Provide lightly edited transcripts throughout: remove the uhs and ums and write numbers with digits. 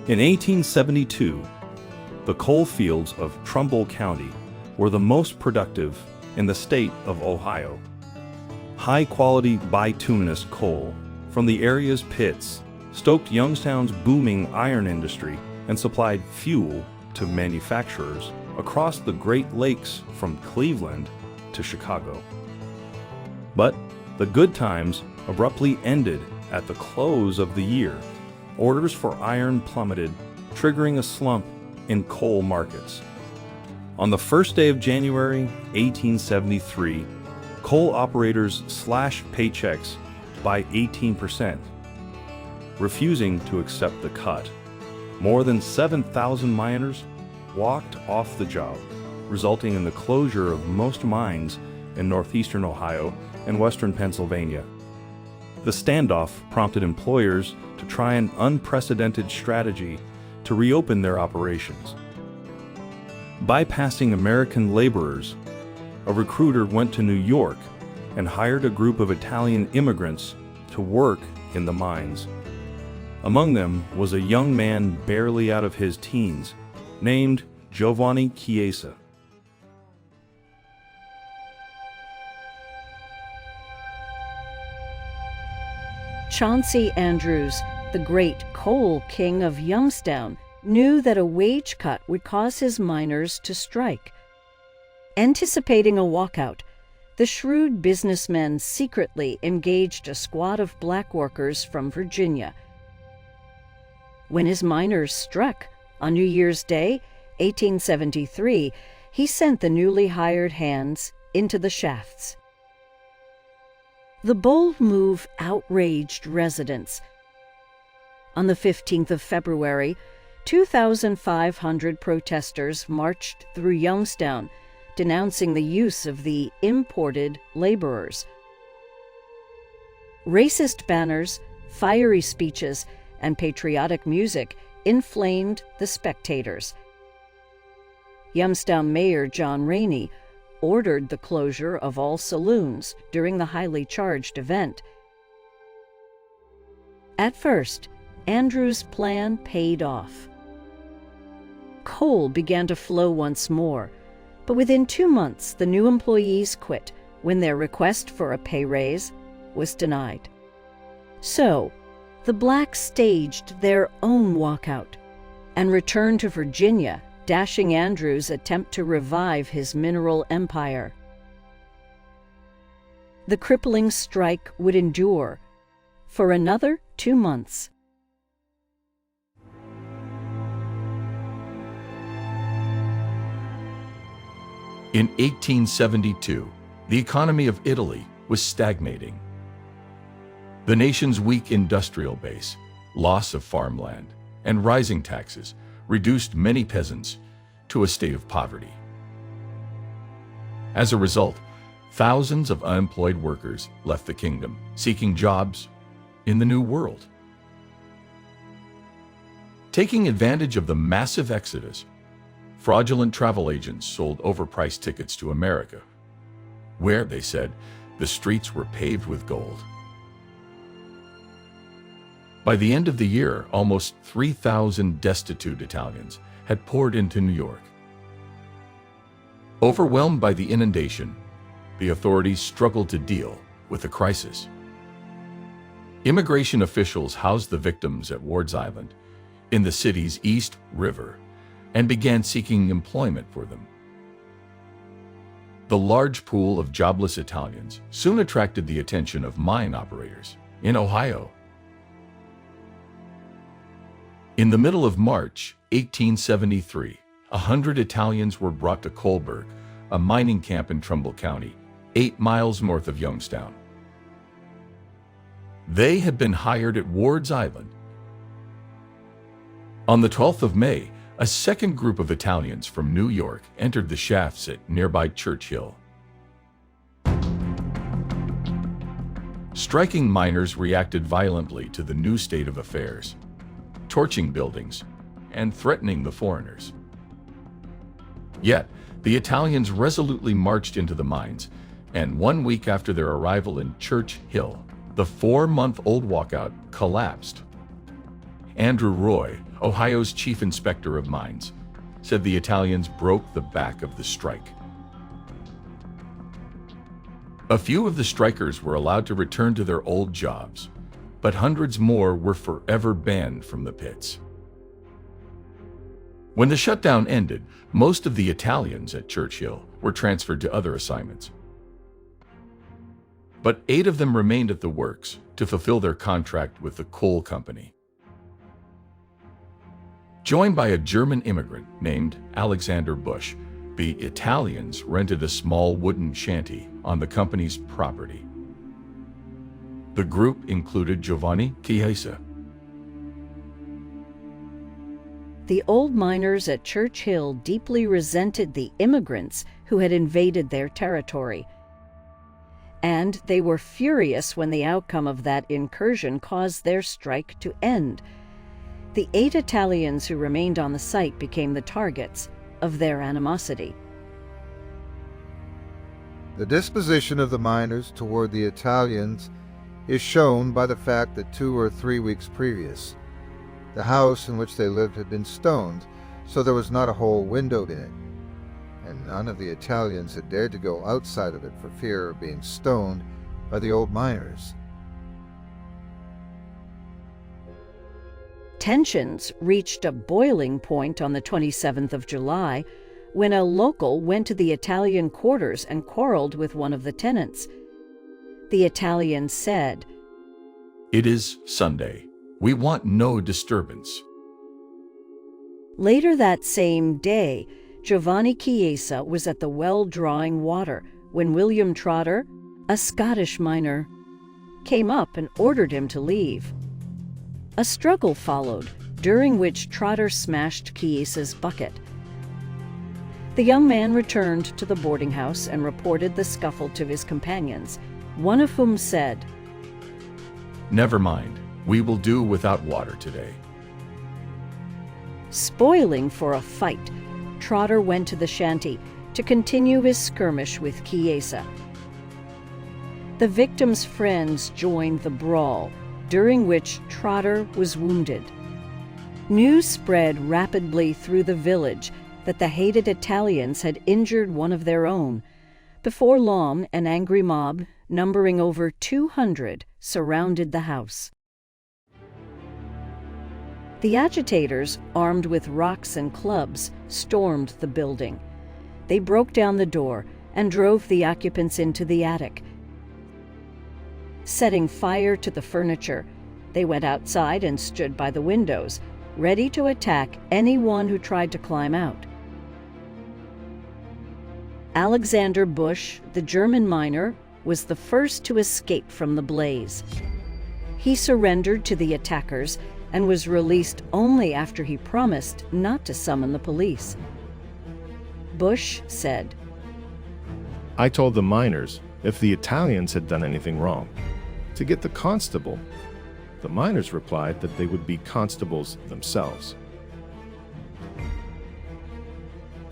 In 1872, the coal fields of Trumbull County were the most productive in the state of Ohio. High-quality bituminous coal from the area's pits stoked Youngstown's booming iron industry and supplied fuel to manufacturers across the Great Lakes from Cleveland to Chicago. But the good times abruptly ended at the close of the year. Orders for iron plummeted, triggering a slump in coal markets. On the first day of January 1873, coal operators slashed paychecks by 18%, refusing to accept the cut. More than 7,000 miners walked off the job, resulting in the closure of most mines in northeastern Ohio and western Pennsylvania. The standoff prompted employers to try an unprecedented strategy to reopen their operations. Bypassing American laborers, a recruiter went to New York and hired a group of Italian immigrants to work in the mines. Among them was a young man barely out of his teens, named Giovanni Chiesa. Chauncey Andrews, the great coal king of Youngstown, knew that a wage cut would cause his miners to strike. Anticipating a walkout, the shrewd businessmen secretly engaged a squad of black workers from Virginia. When his miners struck on New Year's Day, 1873, he sent the newly hired hands into the shafts. The bold move outraged residents. On the 15th of February, 2,500 protesters marched through Youngstown, denouncing the use of the imported laborers. Racist banners, fiery speeches, and patriotic music inflamed the spectators. Youngstown Mayor John Rainey ordered the closure of all saloons during the highly charged event. At first, Andrews' plan paid off. Coal began to flow once more, but within 2 months the new employees quit when their request for a pay raise was denied. So, the blacks staged their own walkout and returned to Virginia, dashing Andrews' attempt to revive his mineral empire. The crippling strike would endure for another 2 months. In 1872, the economy of Italy was stagnating. The nation's weak industrial base, loss of farmland, and rising taxes reduced many peasants to a state of poverty. As a result, thousands of unemployed workers left the kingdom, seeking jobs in the New World. Taking advantage of the massive exodus, fraudulent travel agents sold overpriced tickets to America, where, they said, the streets were paved with gold. By the end of the year, almost 3,000 destitute Italians had poured into New York. Overwhelmed by the inundation, the authorities struggled to deal with the crisis. Immigration officials housed the victims at Ward's Island in the city's East River and began seeking employment for them. The large pool of jobless Italians soon attracted the attention of mine operators in Ohio. In the middle of March 1873, 100 Italians were brought to Coalburg, a mining camp in Trumbull County, 8 miles north of Youngstown. They had been hired at Ward's Island. On the 12th of May, a second group of Italians from New York entered the shafts at nearby Church Hill. Striking miners reacted violently to the new state of affairs, torching buildings and threatening the foreigners. Yet, the Italians resolutely marched into the mines, and 1 week after their arrival in Church Hill, the 4-month-old walkout collapsed. Andrew Roy, Ohio's chief inspector of mines, said the Italians broke the back of the strike. A few of the strikers were allowed to return to their old jobs, but hundreds more were forever banned from the pits. When the shutdown ended, most of the Italians at Churchill were transferred to other assignments. But 8 of them remained at the works to fulfill their contract with the coal company. Joined by a German immigrant named Alexander Busch, the Italians rented a small wooden shanty on the company's property. The group included Giovanni Chiesa. The old miners at Church Hill deeply resented the immigrants who had invaded their territory. And they were furious when the outcome of that incursion caused their strike to end. The 8 Italians who remained on the site became the targets of their animosity. The disposition of the miners toward the Italians is shown by the fact that 2 or 3 weeks previous, the house in which they lived had been stoned, so there was not a whole window in it, and none of the Italians had dared to go outside of it for fear of being stoned by the old miners. Tensions reached a boiling point on the 27th of July when a local went to the Italian quarters and quarreled with one of the tenants. The Italian said, "It is Sunday. We want no disturbance." Later that same day, Giovanni Chiesa was at the well drawing water when William Trotter, a Scottish miner, came up and ordered him to leave. A struggle followed, during which Trotter smashed Chiesa's bucket. The young man returned to the boarding house and reported the scuffle to his companions, one of whom said, "Never mind. We will do without water today." Spoiling for a fight, Trotter went to the shanty to continue his skirmish with Chiesa. The victim's friends joined the brawl, during which Trotter was wounded. News spread rapidly through the village that the hated Italians had injured one of their own. Before long, an angry mob, numbering over 200, surrounded the house. The agitators, armed with rocks and clubs, stormed the building. They broke down the door and drove the occupants into the attic. Setting fire to the furniture, they went outside and stood by the windows, ready to attack anyone who tried to climb out. Alexander Busch, the German miner, was the first to escape from the blaze. He surrendered to the attackers and was released only after he promised not to summon the police. Busch said, "I told the miners if the Italians had done anything wrong, to get the constable." The miners replied that they would be constables themselves.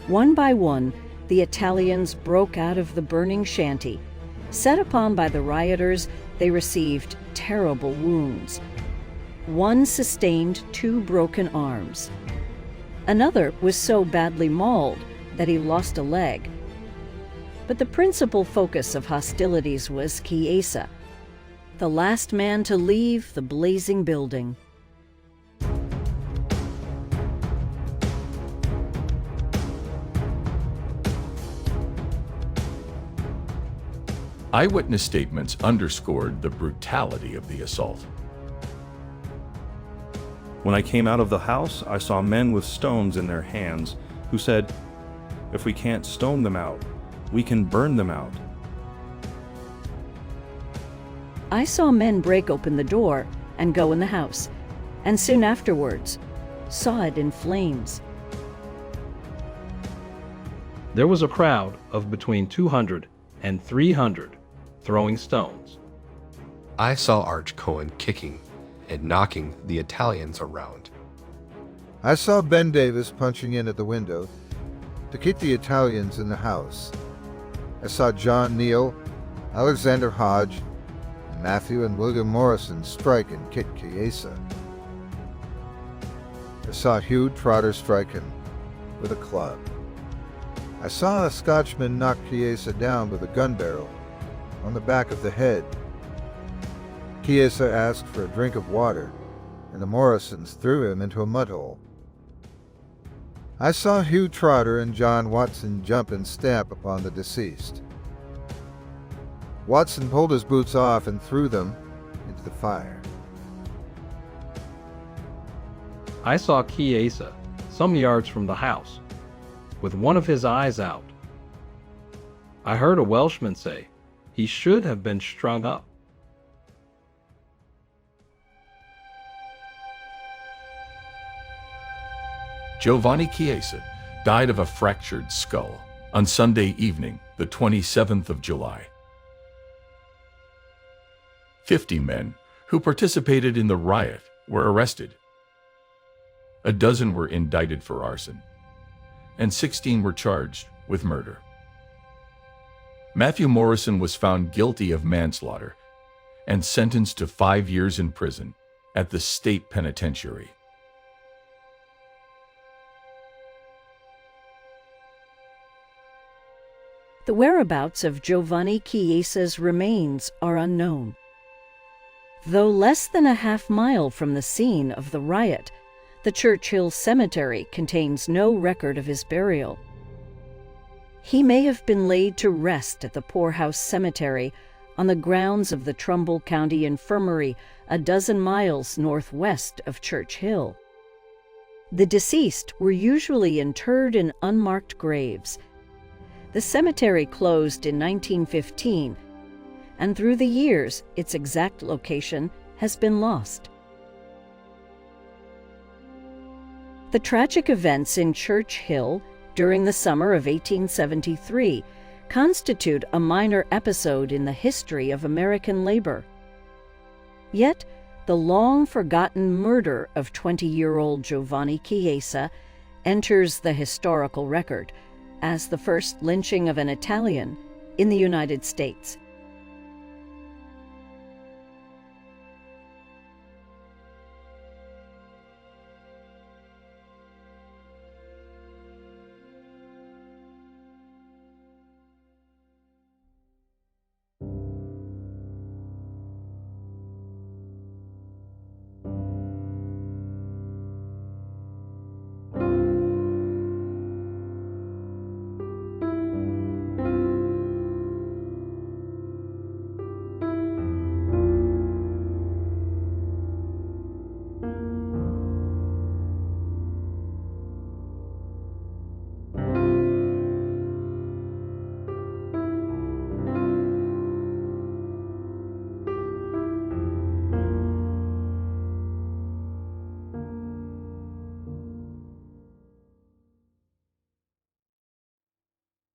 One by one, the Italians broke out of the burning shanty. Set upon by the rioters, they received terrible wounds. One sustained 2 broken arms. Another was so badly mauled that he lost a leg. But the principal focus of hostilities was Chiesa, the last man to leave the blazing building. Eyewitness statements underscored the brutality of the assault. When I came out of the house, I saw men with stones in their hands who said, "If we can't stone them out, we can burn them out." I saw men break open the door and go in the house, and soon afterwards saw it in flames. There was a crowd of between 200 and 300 throwing stones. I saw Arch Cohen kicking and knocking the Italians around. I saw Ben Davis punching in at the window to keep the Italians in the house. I saw John Neal, Alexander Hodge, and Matthew and William Morrison strike and kick Chiesa. I saw Hugh Trotter strike him with a club. I saw a Scotchman knock Chiesa down with a gun barrel on the back of the head. Chiesa asked for a drink of water, and the Morrisons threw him into a mud hole. I saw Hugh Trotter and John Watson jump and stamp upon the deceased. Watson pulled his boots off and threw them into the fire. I saw Chiesa some yards from the house, with one of his eyes out. I heard a Welshman say he should have been strung up. Giovanni Chiesa died of a fractured skull on Sunday evening, the 27th of July. 50 men who participated in the riot were arrested. A dozen were indicted for arson, and 16 were charged with murder. Matthew Morrison was found guilty of manslaughter and sentenced to 5 years in prison at the state penitentiary. The whereabouts of Giovanni Chiesa's remains are unknown. Though less than a half-mile from the scene of the riot, the Churchill Cemetery contains no record of his burial. He may have been laid to rest at the Poorhouse Cemetery on the grounds of the Trumbull County Infirmary, a dozen miles northwest of Church Hill. The deceased were usually interred in unmarked graves. The cemetery closed in 1915, and through the years, its exact location has been lost. The tragic events in Church Hill during the summer of 1873 constitute a minor episode in the history of American labor. Yet, the long-forgotten murder of 20-year-old Giovanni Chiesa enters the historical record as the first lynching of an Italian in the United States.